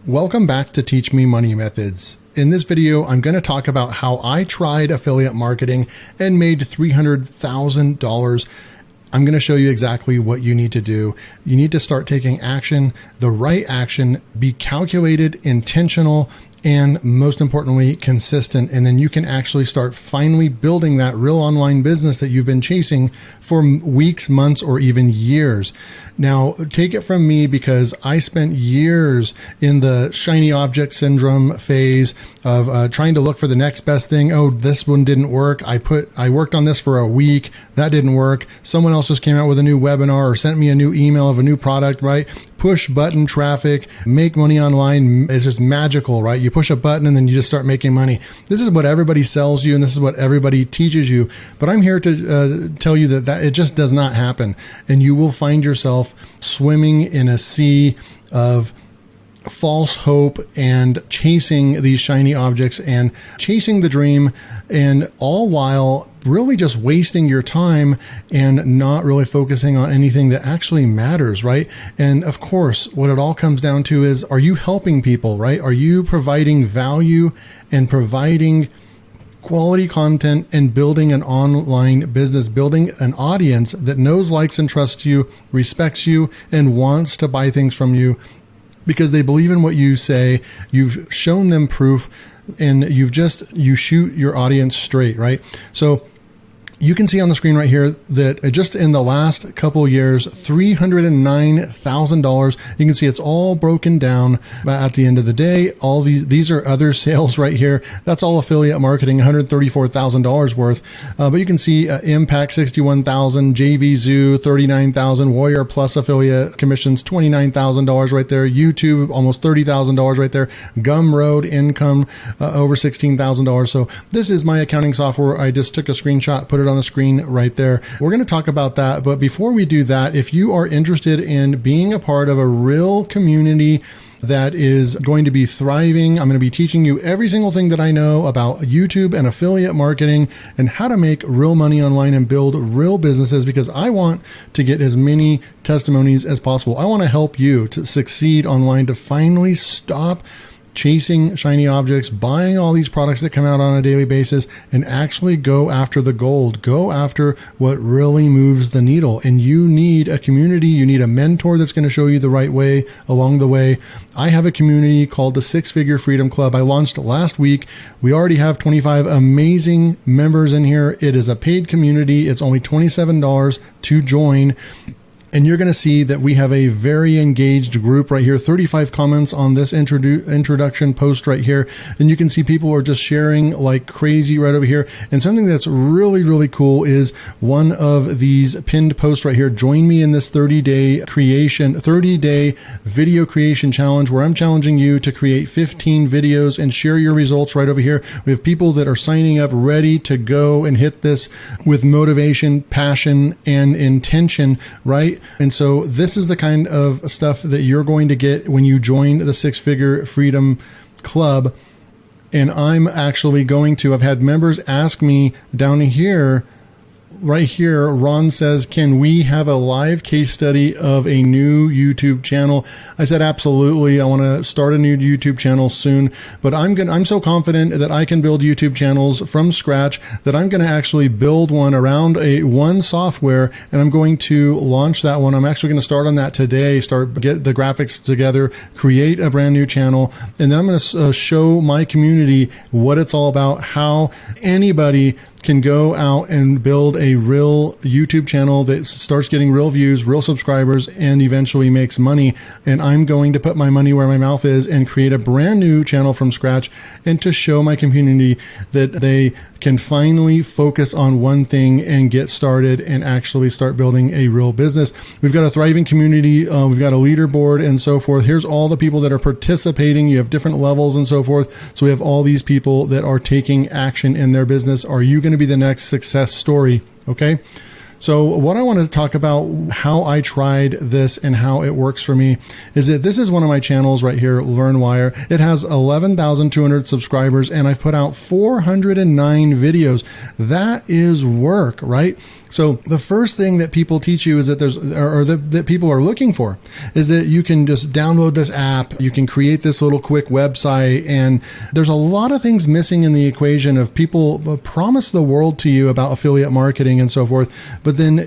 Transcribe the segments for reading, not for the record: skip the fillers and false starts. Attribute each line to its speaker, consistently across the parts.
Speaker 1: Welcome back to Teach Me Money Methods. In this video, I'm going to talk about how I tried affiliate marketing and made $300,000. I'm going to show you exactly what you need to do. You need to start taking action, the right action, be calculated, intentional, and most importantly, consistent. And then you can actually start finally building that real online business that you've been chasing for weeks, months, or even years. Now, take it from me because I spent years in the shiny object syndrome phase of trying to look for the next best thing. Oh, this one didn't work. I worked on this for a week. That didn't work. Someone else just came out with a new webinar or sent me a new email of a new product, right? Push button traffic, make money online. It's just magical, right? You push a button and then you just start making money. This is what everybody sells you and this is what everybody teaches you. But I'm here to tell you that it just does not happen. And you will find yourself swimming in a sea of false hope and chasing these shiny objects and chasing the dream, and all while really just wasting your time and not really focusing on anything that actually matters, right? And of course, what it all comes down to is, are you helping people, right? Are you providing value and providing quality content and building an online business, building an audience that knows, likes, and trusts you, respects you, and wants to buy things from you because they believe in what you say, you've shown them proof, and you shoot your audience straight, right? So you can see on the screen right here that just in the last couple of years, $309,000. You can see it's all broken down. But at the end of the day, all these are other sales right here. That's all affiliate marketing, $134,000 worth. But you can see Impact, $61,000, JV Zoo, $39,000, Warrior Plus affiliate commissions, $29,000 right there. YouTube, almost $30,000 right there. Gumroad income, over $16,000. So this is my accounting software. I just took a screenshot, put it on the screen right there. We're going to talk about that. But before we do that, if you are interested in being a part of a real community that is going to be thriving, I'm going to be teaching you every single thing that I know about YouTube and affiliate marketing and how to make real money online and build real businesses, because I want to get as many testimonies as possible. I want to help you to succeed online, to finally stop chasing shiny objects, buying all these products that come out on a daily basis, and actually go after the gold, go after what really moves the needle. And you need a community, you need a mentor that's going to show you the right way along the way. I have a community called the Six Figure Freedom Club. I launched last week. We already have 25 amazing members in here. It is a paid community. It's only $27 to join. And you're going to see that we have a very engaged group right here. 35 comments on this introduction post right here. And you can see people are just sharing like crazy right over here. And something that's really, really cool is one of these pinned posts right here. Join me in this 30-day video creation challenge where I'm challenging you to create 15 videos and share your results right over here. We have people that are signing up ready to go and hit this with motivation, passion, and intention, right? And so this is the kind of stuff that you're going to get when you join the Six Figure Freedom Club. And I've had members ask me down here, right here, Ron says, can we have a live case study of a new YouTube channel? I said, absolutely. I want to start a new YouTube channel soon, but I'm so confident that I can build YouTube channels from scratch that I'm going to actually build one around one software, and I'm going to launch that one. I'm actually going to start on that today, get the graphics together, create a brand new channel, and then I'm going to show my community what it's all about, how anybody can go out and build a real YouTube channel that starts getting real views, real subscribers, and eventually makes money. And I'm going to put my money where my mouth is and create a brand new channel from scratch, and to show my community that they can finally focus on one thing and get started and actually start building a real business. We've got a thriving community. We've got a leaderboard and so forth. Here's all the people that are participating. You have different levels and so forth. So we have all these people that are taking action in their business. Are you going to be the next success story? Okay. So what I want to talk about, how I tried this and how it works for me, is that this is one of my channels right here, LearnWire. It has 11,200 subscribers and I've put out 409 videos. That is work, right? So the first thing that people teach you is that that people are looking for is that you can just download this app, you can create this little quick website, and there's a lot of things missing in the equation of people promise the world to you about affiliate marketing and so forth. But then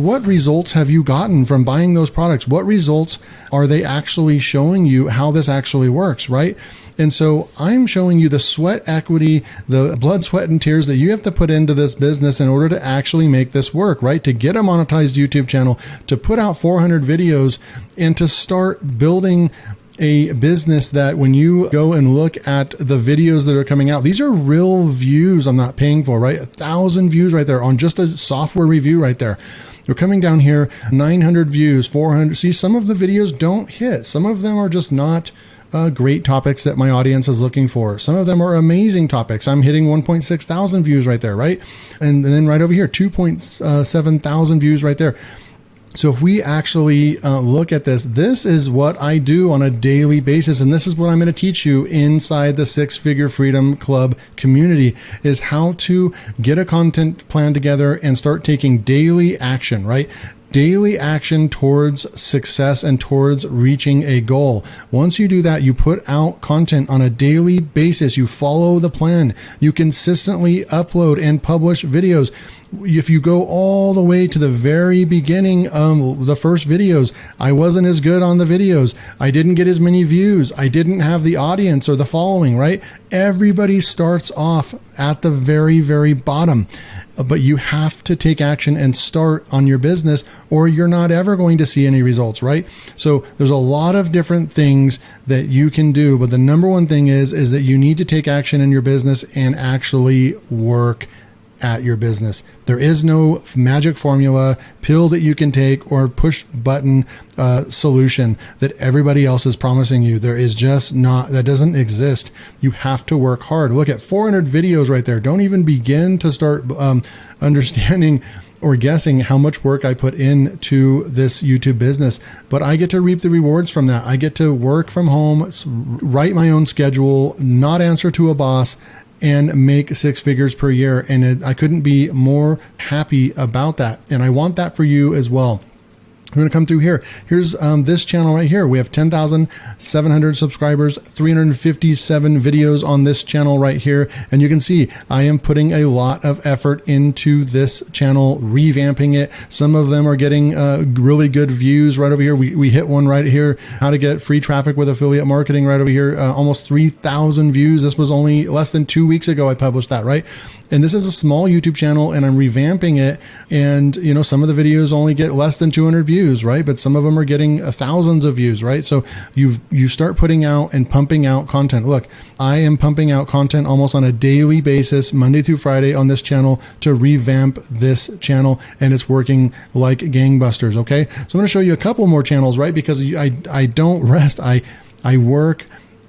Speaker 1: what results have you gotten from buying those products? What results are they actually showing you how this actually works, right? And so I'm showing you the sweat equity, the blood, sweat, and tears that you have to put into this business in order to actually make this work, right? To get a monetized YouTube channel, to put out 400 videos, and to start building a business that when you go and look at the videos that are coming out, these are real views I'm not paying for, right? 1,000 views right there on just a software review right there. They're coming down here, 900 views, 400. See, some of the videos don't hit. Some of them are just not great topics that my audience is looking for. Some of them are amazing topics. I'm hitting 1.6 thousand views right there, right? And then right over here, 2.7 thousand views right there. So if we actually look at this, this is what I do on a daily basis. And this is what I'm going to teach you inside the Six Figure Freedom Club community, is how to get a content plan together and start taking daily action, right? Daily action towards success and towards reaching a goal. Once you do that, you put out content on a daily basis. You follow the plan. You consistently upload and publish videos. If you go all the way to the very beginning, the first videos, I wasn't as good on the videos. I didn't get as many views. I didn't have the audience or the following, right? Everybody starts off at the very, very bottom, but you have to take action and start on your business, or you're not ever going to see any results, right? So there's a lot of different things that you can do, but the number one thing is that you need to take action in your business and actually work at your business. There is no magic formula, pill that you can take, or push button solution that everybody else is promising you. There is just not, that doesn't exist. You have to work hard. Look at 400 videos right there. Don't even begin to start understanding or guessing how much work I put into this YouTube business, but I get to reap the rewards from that. I get to work from home, write my own schedule, not answer to a boss, and make 6 figures per year. And I couldn't be more happy about that. And I want that for you as well. We're going to come through here. Here's this channel right here. We have 10,700 subscribers, 357 videos on this channel right here. And you can see I am putting a lot of effort into this channel, revamping it. Some of them are getting really good views right over here. We hit one right here, how to get free traffic with affiliate marketing right over here. Almost 3,000 views. This was only less than 2 weeks ago I published that, right? And this is a small YouTube channel and I'm revamping it. And you know, some of the videos only get less than 200 views, right? But some of them are getting thousands of views, right? So you start putting out and pumping out content. Look, I am pumping out content almost on a daily basis, Monday through Friday on this channel to revamp this channel, and it's working like gangbusters. Okay. So I'm going to show you a couple more channels, right? Because I don't rest. I work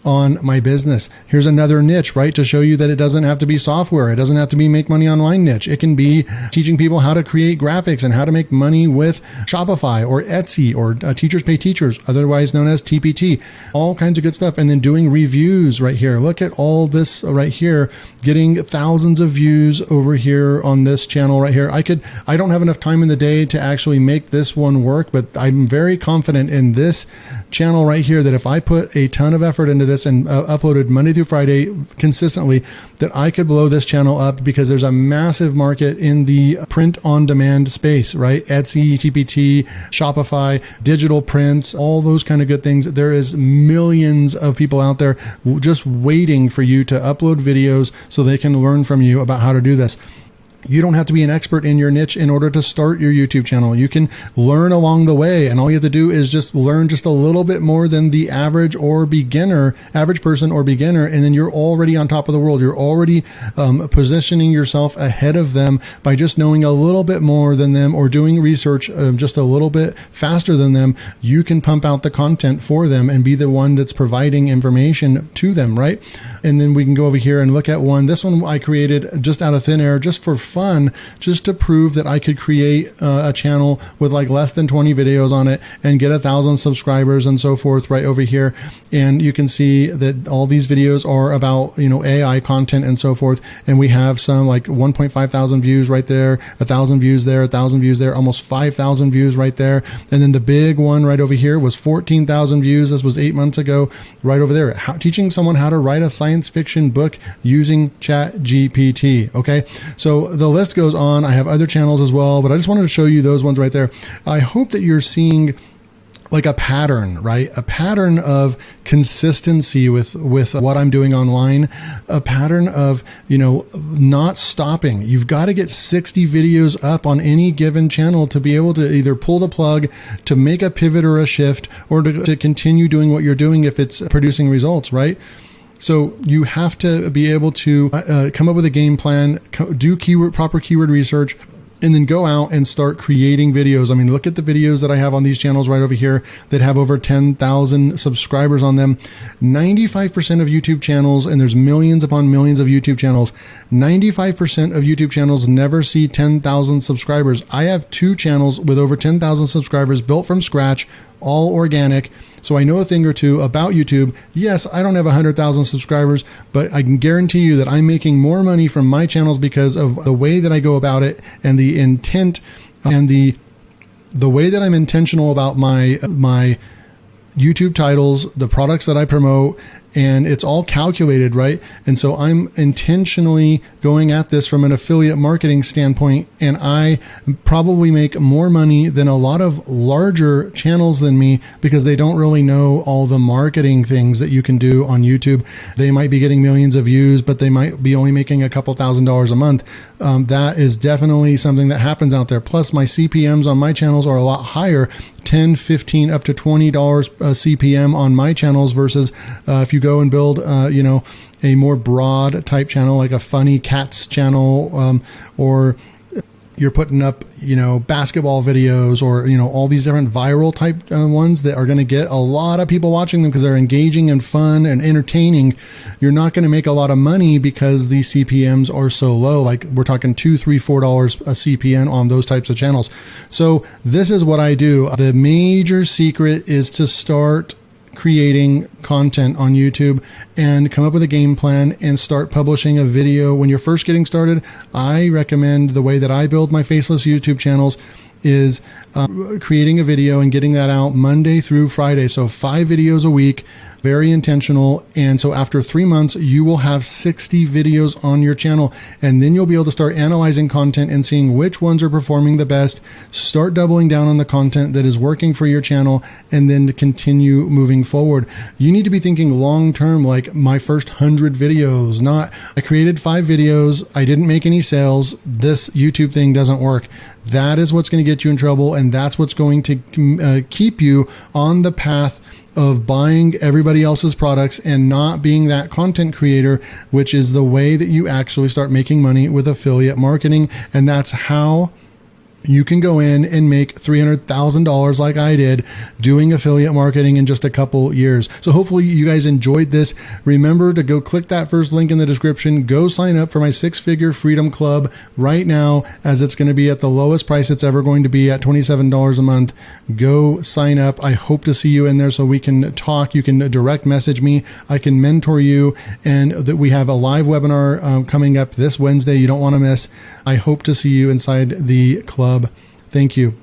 Speaker 1: on my business. Here's another niche, right? To show you that it doesn't have to be software. It doesn't have to be make money online niche. It can be teaching people how to create graphics and how to make money with Shopify or Etsy or Teachers Pay Teachers, otherwise known as TPT, all kinds of good stuff. And then doing reviews right here. Look at all this right here, getting thousands of views over here on this channel right here. I don't have enough time in the day to actually make this one work, but I'm very confident in this channel right here that if I put a ton of effort into this and uploaded Monday through Friday consistently, that I could blow this channel up, because there's a massive market in the print on demand space, right? Etsy, TPT, Shopify, digital prints, all those kind of good things. There is millions of people out there just waiting for you to upload videos so they can learn from you about how to do this. You don't have to be an expert in your niche in order to start your YouTube channel. You can learn along the way, and all you have to do is just learn just a little bit more than the average person or beginner, and then you're already on top of the world. You're already positioning yourself ahead of them by just knowing a little bit more than them or doing research just a little bit faster than them. You can pump out the content for them and be the one that's providing information to them, right? And then we can go over here and look at one. This one I created just out of thin air, just for fun just to prove that I could create a channel with like less than 20 videos on it and get 1,000 subscribers and so forth right over here. And you can see that all these videos are about, AI content and so forth. And we have some like 1.5 thousand views right there, 1,000 views there, 1,000 views there, almost 5,000 views right there. And then the big one right over here was 14,000 views. This was 8 months ago, right over there. Teaching someone how to write a science fiction book using ChatGPT. Okay. So the list goes on. I have other channels as well, but I just wanted to show you those ones right there. I hope that you're seeing like a pattern, right? A pattern of consistency with what I'm doing online, a pattern of, not stopping. You've got to get 60 videos up on any given channel to be able to either pull the plug, to make a pivot or a shift, or to continue doing what you're doing if it's producing results, right? So you have to be able to come up with a game plan, do proper keyword research, and then go out and start creating videos. I mean, look at the videos that I have on these channels right over here that have over 10,000 subscribers on them. 95% of YouTube channels, and there's millions upon millions of YouTube channels, 95% of YouTube channels never see 10,000 subscribers. I have 2 channels with over 10,000 subscribers built from scratch, all organic. So I know a thing or two about YouTube. Yes, I don't have 100,000 subscribers, but I can guarantee you that I'm making more money from my channels because of the way that I go about it and the intent and the way that I'm intentional about my YouTube titles, the products that I promote, and it's all calculated, right? And so I'm intentionally going at this from an affiliate marketing standpoint, and I probably make more money than a lot of larger channels than me because they don't really know all the marketing things that you can do on YouTube. They might be getting millions of views, but they might be only making a couple $1,000s a month. That is definitely something that happens out there. Plus my CPMs on my channels are a lot higher, 10, 15, up to $20 CPM on my channels versus if you go and build, a more broad type channel like a funny cats channel, or you're putting up, basketball videos or, all these different viral type ones that are going to get a lot of people watching them because they're engaging and fun and entertaining. You're not going to make a lot of money because the CPMs are so low. Like we're talking $2, $3, $4 a CPM on those types of channels. So this is what I do. The major secret is to start creating content on YouTube and come up with a game plan and start publishing a video. When you're first getting started, I recommend the way that I build my faceless YouTube channels is creating a video and getting that out Monday through Friday. So 5 videos a week, very intentional. And so after 3 months, you will have 60 videos on your channel. And then you'll be able to start analyzing content and seeing which ones are performing the best. Start doubling down on the content that is working for your channel and then to continue moving forward. You need to be thinking long-term, like my first 100 videos, not I created 5 videos, I didn't make any sales, this YouTube thing doesn't work. That is what's going to get you in trouble, and that's what's going to keep you on the path of buying everybody else's products and not being that content creator, which is the way that you actually start making money with affiliate marketing. And that's how you can go in and make $300,000 like I did doing affiliate marketing in just a couple years. So hopefully you guys enjoyed this. Remember to go click that first link in the description. Go sign up for my 6-figure freedom club right now, as it's going to be at the lowest price it's ever going to be at $27 a month. Go sign up. I hope to see you in there so we can talk. You can direct message me. I can mentor you, and that we have a live webinar coming up this Wednesday you don't want to miss. I hope to see you inside the club. Thank you.